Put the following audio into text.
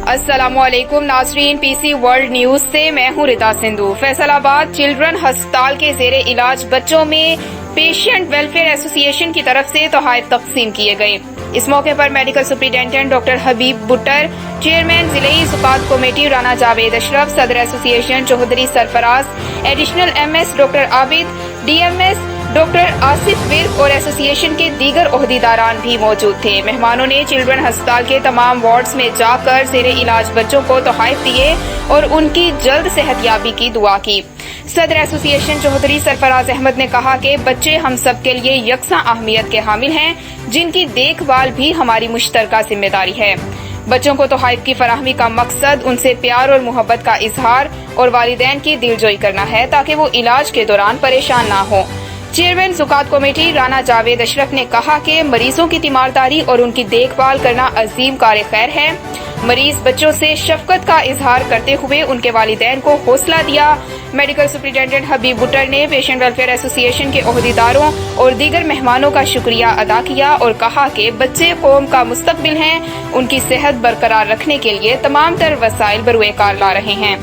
السلام علیکم ناظرین، پی سی ورلڈ نیوز سے میں ہوں رتا سندھو۔ فیصل آباد چلڈرن ہسپتال کے زیر علاج بچوں میں پیشنٹ ویلفیئر ایسوسی ایشن کی طرف سے تحائف تقسیم کیے گئے۔ اس موقع پر میڈیکل سپرنٹینڈنٹ ڈاکٹر بچوں، چیئرمین ضلعی زکواۃ کمیٹی رانا جاوید اشرف، صدر association Chaudhry Sarfraz, additional m s doctor Abid, d m s doctor Asif اور ایسوسی ایشن کے دیگر عہدیداران بھی موجود تھے۔ مہمانوں نے چلڈرن ہسپتال کے تمام وارڈز میں جا کر زیر علاج بچوں کو تحائف دیے اور ان کی جلد صحت یابی کی دعا کی۔ صدر ایسوسی ایشن چوہدری سرفراز احمد نے کہا کہ بچے ہم سب کے لیے یکساں اہمیت کے حامل ہیں، جن کی دیکھ بھال بھی ہماری مشترکہ ذمہ داری ہے۔ بچوں کو تحائف کی فراہمی کا مقصد ان سے پیار اور محبت کا اظہار اور والدین کی دلجوئی کرنا ہے تاکہ وہ علاج کے دوران پریشان نہ ہوں۔ چیئرمین زکواۃ کمیٹی رانا جاوید اشرف نے کہا کہ مریضوں کی تیمارداری اور ان کی دیکھ بھال کرنا عظیم کار خیر ہے۔ مریض بچوں سے شفقت کا اظہار کرتے ہوئے ان کے والدین کو حوصلہ دیا۔ میڈیکل سپرنٹینڈنٹ بچوں نے پیشنٹ ویلفیئر ایسوسی ایشن کے عہدیداروں اور دیگر مہمانوں کا شکریہ ادا کیا اور کہا کہ بچے قوم کا مستقبل ہیں، ان کی صحت برقرار رکھنے کے لیے تمام تر وسائل بروئے کار لا رہے ہیں۔